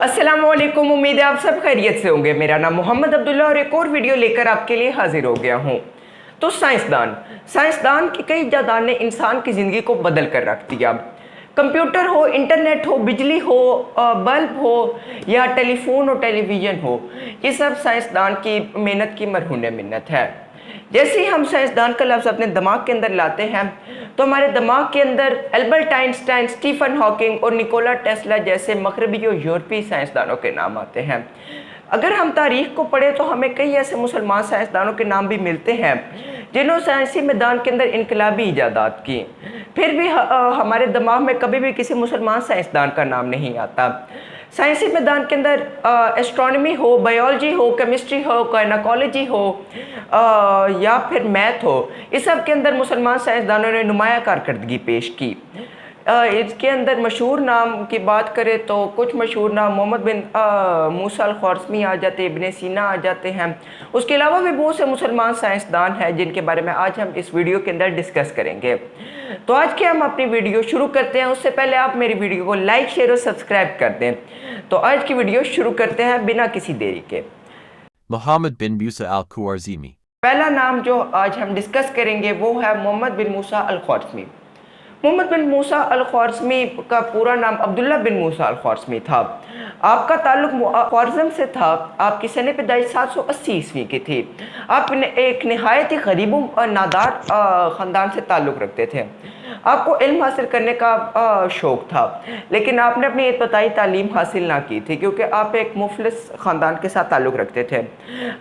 अस्सलामुअलैकुम। उम्मीद है आप सब खैरियत से होंगे। मेरा नाम मोहम्मद अब्दुल्ला और एक और वीडियो लेकर आपके लिए हाजिर हो गया हूँ। तो साइंसदान की कई इजादात ने इंसान की ज़िंदगी को बदल कर रख दिया। कंप्यूटर हो, इंटरनेट हो, बिजली हो, बल्ब हो या टेलीफोन और टेलीविज़न हो, ये सब साइंसदान की मेहनत की मरहून मिन्नत है। जैसे ही हम साइंसदान का लफ्ज़ अपने दिमाग के अंदर लाते हैं तो हमारे दिमाग के अंदर एल्बर्ट आइंस्टाइन, स्टीफन हॉकिंग और निकोला टेस्ला जैसे मगरबी और यूरोपीय साइंसदानों के नाम आते हैं। अगर हम तारीख को पढ़ें तो हमें कई ऐसे मुसलमान साइंसदानों के नाम भी मिलते हैं जिन्होंने साइंसी मैदान के अंदर इनकलाबी इजादात की। फिर भी हमारे दिमाग में कभी भी किसी मुसलमान साइंसदान का नाम नहीं आता। साइंसी मैदान के अंदर एस्ट्रोनॉमी हो, बायोलॉजी हो, केमिस्ट्री हो, गायनाकोलॉजी हो या फिर मैथ हो, इस सब के अंदर मुसलमान साइंसदानों ने नुमाया कारकर्दगी पेश की। इसके अंदर मशहूर नाम की बात करें तो कुछ मशहूर नाम मोहम्मद बिन मूसा अल-ख्वारिज़मी आ जाते हैं, इब्ने सीना आ जाते हैं। उसके अलावा भी बहुत से मुसलमान साइंसदान हैं जिनके बारे में आज हम इस वीडियो के अंदर डिस्कस करेंगे। तो आज के हम अपनी वीडियो शुरू करते हैं। उससे पहले आप मेरी वीडियो को लाइक, शेयर और सब्सक्राइब कर दें। तो आज की वीडियो शुरू करते हैं बिना किसी देरी के। Muhammad bin Musa al-Khwarizmi. पहला नाम जो आज हम डिस्कस करेंगे वो है मोहम्मद बिन मूसा अल-ख्वारिज़मी। मोहम्मद बिन मूसा अल-ख्वारिज़मी का पूरा नाम अब्दुल्ला बिन मूसा अल-ख्वारिज़मी था। आपका ताल्लुक ख्वारिज़म से था। आपकी सने पैदाइश 780 ईस्वी की थी। आप एक नहायत ही गरीब और नादार ख़ानदान से ताल्लुक़ रखते थे। आपको इल्म हासिल करने का शौक़ था, लेकिन आपने अपनी इब्तदाई तालीम हासिल ना की थी क्योंकि आप एक मुफलिस ख़ानदान के साथ ताल्लुक़ रखते थे।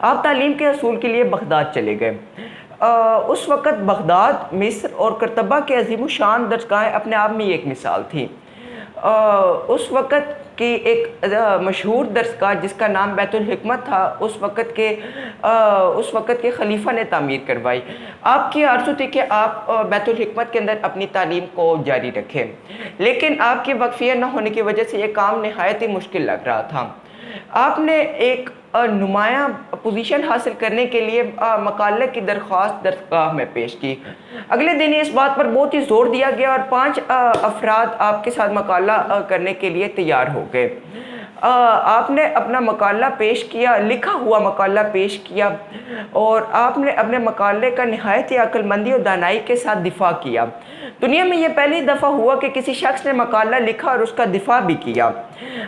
आप तालीम के हसूल के लिए बगदाद चले गए। उस वक़्त बगदाद, मिस्र और करतबा के अज़ीम शान दरगाहें अपने आप में एक मिसाल थी। उस वक़्त की एक मशहूर दरगाह जिसका नाम बैतुल हिकमत था, उस वक़्त के खलीफा ने तामीर करवाई। आपकी आरज़ू थी कि आप बैतुल हिकमत के अंदर अपनी तालीम को जारी रखें, लेकिन आपकी वक्फ़ियत न होने की वजह से ये काम नहायत ही मुश्किल लग रहा था। आपने एक नुमाया पोजीशन हासिल करने के लिए मकाले की दरख्वास्त दरगाह में पेश की। अगले दिन इस बात पर बहुत ही ज़ोर दिया गया और 5 अफराद आपके साथ मकाला करने के लिए तैयार हो गए। आपने अपना मकाला पेश किया, लिखा हुआ मकाला पेश किया, और आपने अपने मकाले का नहायत ही अक्लमंदी और दानाई के साथ दिफा किया। दुनिया में ये पहली दफ़ा हुआ कि किसी शख्स ने मकाला लिखा और उसका दिफा भी किया।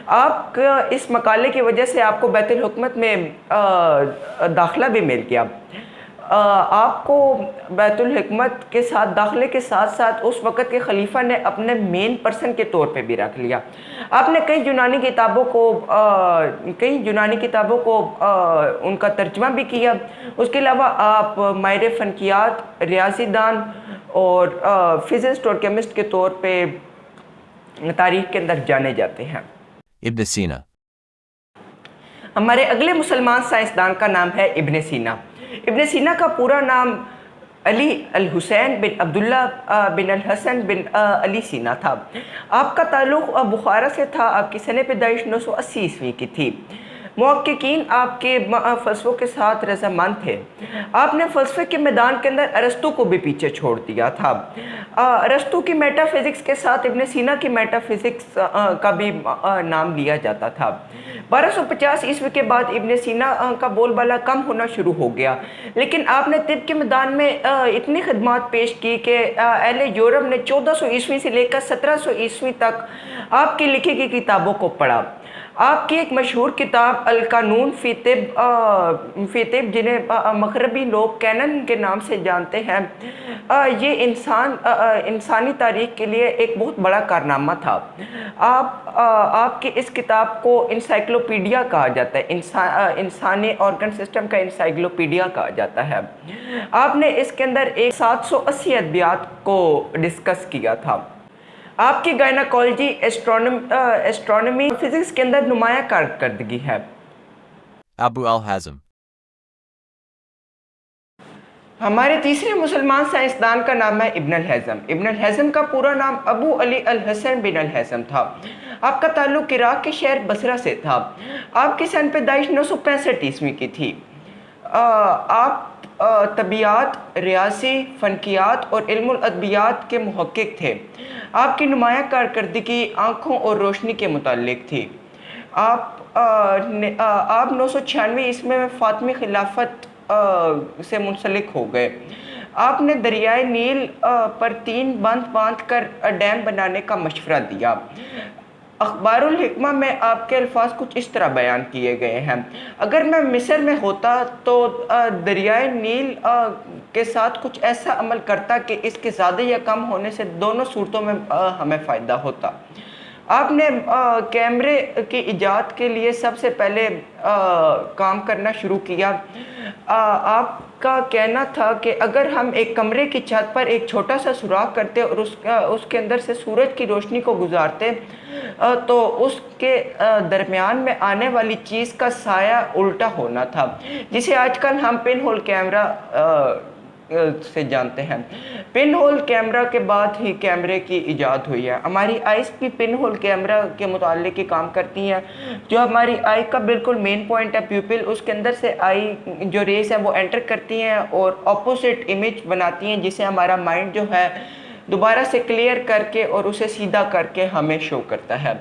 आप इस मकाले की वजह से आपको बैतुल हुकमत में दाखिला भी मिल गया। आपको बैतुल हिकमत के साथ दाखिले के साथ साथ उस वक़्त के खलीफा ने अपने मेन पर्सन के तौर पे भी रख लिया। आपने कई यूनानी किताबों को उनका तर्जुमा भी किया। उसके अलावा आप माहिर फ़नकियात, रियाज़ीदान और फिज़िस्ट और केमिस्ट के तौर पे तारीख़ के अंदर जाने जाते हैं। Ibn Sina. हमारे अगले मुसलमान साइंसदान का नाम है इब्ने सीना। इब्ने सीना का पूरा नाम अली अल हुसैन बिन अब्दुल्ला बिन अल हसन बिन अली सीना था। आपका ताल्लुक़ बुखारा से था। आपकी सने पैदाइश 980 ईस्वी की थी। मुहक्किकीन आपके फ़लसफ़ों के साथ रज़ामंद थे। आपने फ़लसफ़े के मैदान के अंदर अरस्तू को भी पीछे छोड़ दिया था। अरस्तू की मेटाफिज़िक्स के साथ इब्ने सीना की मेटाफिज़िक्स का भी नाम लिया जाता था। 1250 ईस्वी के बाद इब्ने सीना का बोलबाला कम होना शुरू हो गया, लेकिन आपने तिब के मैदान में इतनी खिदमत पेश की कि अहले यूरोप ने 1400 ईस्वी से लेकर 1700 ईस्वी तक आपकी लिखी गई किताबों को पढ़ा। आपकी एक मशहूर किताब अल कानून फ़ी तिब, जिन्हें मगरबी लोग कैनन के नाम से जानते हैं, ये इंसानी तारीख़ के लिए एक बहुत बड़ा कारनामा था। आपकी इस किताब को इंसाइक्लोपीडिया कहा जाता है। इंसानी ऑर्गन सिस्टम का इंसाइक्लोपीडिया कहा जाता है। आपने इसके अंदर एक 780 अदबियात को डिस्कस किया था। आपकी गायनाकोलॉजी, एस्ट्रोनॉमी, फिज़िक्स के अंदर नुमाया कारकर्दगी है। Abu al-Hazm. हमारे तीसरे मुसलमान साइंसदान का नाम है इब्न अल-हज़म। इब्न अल-हज़म का पूरा नाम अबू अली अल-हसन बिन अल-हज़म था। आपका ताल्लुक़ इराक़ के शहर बसरा से था। आपकी सन पैदाइश 965 ईस्वी की थी। आप तबियात, रियासी, फ़नकियात और इल्मुल अदबियात के मुहक्किक थे। आपकी नुमाया कारकर्दगी आँखों और रोशनी के मुताल्लिक़ थी। آپ 996 عیسوی میں فاطمی خلافت سے منسلک ہو گئے۔ آپ نے دریائے نیل پر 3 بند باندھ کر ڈیم بنانے کا مشورہ دیا۔ اخبار الحکمہ میں آپ کے الفاظ کچھ اس طرح بیان کیے گئے ہیں: اگر میں مصر میں ہوتا تو دریائے نیل کے ساتھ کچھ ایسا عمل کرتا کہ اس کے زیادہ یا کم ہونے سے دونوں صورتوں میں ہمیں فائدہ ہوتا۔ آپ نے کیمرے کی ایجاد کے لیے سب سے پہلے کام کرنا شروع کیا۔ آپ کا کہنا تھا کہ اگر ہم ایک کمرے کی چھت پر ایک چھوٹا سا سوراخ کرتے اور اس کے اندر سے سورج کی روشنی کو گزارتے تو اس کے درمیان میں آنے والی چیز کا سایہ الٹا ہونا تھا، جسے آج کل ہم پن ہول کیمرہ سے جانتے ہیں۔ پن ہول کیمرہ کے بعد ہی کیمرے کی ایجاد ہوئی ہے۔ ہماری آئیز بھی پن ہول کیمرہ کے متعلق ہی کام کرتی ہیں، جو ہماری آئی کا بالکل مین پوائنٹ ہے پیوپل، اس کے اندر سے آئی جو ریز ہیں وہ انٹر کرتی ہیں اور اپوزٹ امیج بناتی ہیں، جسے ہمارا مائنڈ جو ہے دوبارہ سے کلیئر کر کے اور اسے سیدھا کر کے ہمیں شو کرتا ہے۔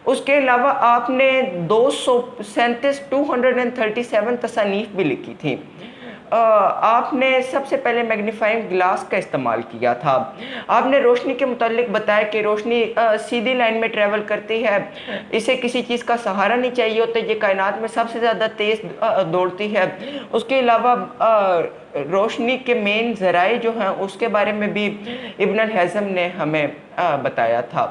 اس کے علاوہ آپ نے 237 تصانیف بھی لکھی تھی۔ آپ نے سب سے پہلے میگنیفائنگ گلاس کا استعمال کیا تھا۔ آپ نے روشنی کے متعلق بتایا کہ روشنی سیدھی لائن میں ٹریول کرتی ہے، اسے کسی چیز کا سہارا نہیں چاہیے ہوتا، یہ کائنات میں سب سے زیادہ تیز دوڑتی ہے۔ اس کے علاوہ روشنی کے مین ذرائع جو ہیں اس کے بارے میں بھی ابن الحزم نے ہمیں بتایا تھا۔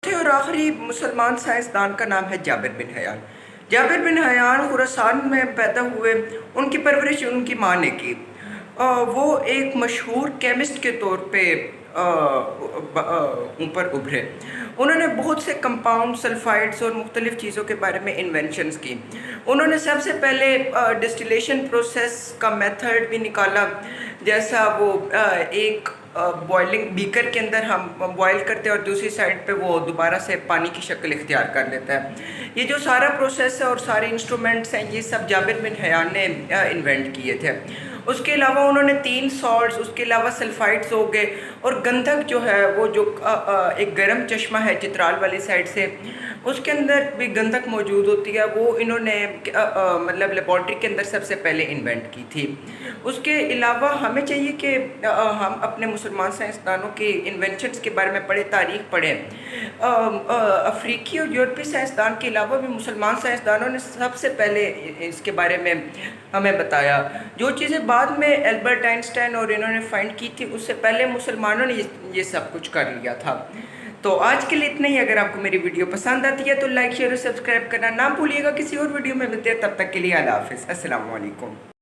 اور آخری مسلمان سائنسدان کا نام ہے جابر بن حیان۔ جابر بن حیان خراسان میں پیدا ہوئے۔ ان کی پرورش ان کی ماں نے کی۔ وہ ایک مشہور کیمسٹ کے طور پہ اوپر ابھرے۔ انہوں نے بہت سے کمپاؤنڈ، سلفائڈز اور مختلف چیزوں کے بارے میں انوینشنز کی۔ انہوں نے سب سے پہلے ڈسٹیلیشن پروسیس کا میتھڈ بھی نکالا، جیسا وہ ایک بوائلنگ بیکر کے اندر ہم بوائل کرتے ہیں اور دوسری سائڈ پہ وہ دوبارہ سے پانی کی شکل اختیار کر لیتا ہے۔ یہ جو سارا پروسیس ہے اور سارے انسٹرومنٹس ہیں، یہ سب جابر بن حیان نے انوینٹ کیے تھے۔ اس کے علاوہ انہوں نے 3 سالٹس، اس کے علاوہ سلفائڈز ہو گئے، اور گندھک جو ہے وہ جو ایک گرم چشمہ ہے چترال والی سائڈ سے، اس کے اندر بھی گندھک موجود ہوتی ہے، وہ انہوں نے مطلب لیبارٹری کے اندر سب سے پہلے انوینٹ کی تھی۔ اس کے علاوہ ہمیں چاہیے کہ ہم اپنے مسلمان سائنسدانوں کی انوینشنز کے بارے میں تاریخ پڑھیں۔ افریقی اور یورپی سائنسدان کے علاوہ بھی مسلمان سائنسدانوں نے سب سے پہلے اس کے بارے میں ہمیں بتایا۔ جو چیزیں بعد میں البرٹ آئنسٹائن اور انہوں نے فائنڈ کی تھی، اس سے پہلے مسلمانوں نے یہ سب کچھ کر لیا تھا۔ تو آج کے لیے اتنا ہی۔ اگر آپ کو میری ویڈیو پسند آتی ہے تو لائک، شیئر اور سبسکرائب کرنا نہ بھولیے گا۔ کسی اور ویڈیو میں ملتے ہیں، تب تک کے لیے اللہ حافظ، السلام علیکم۔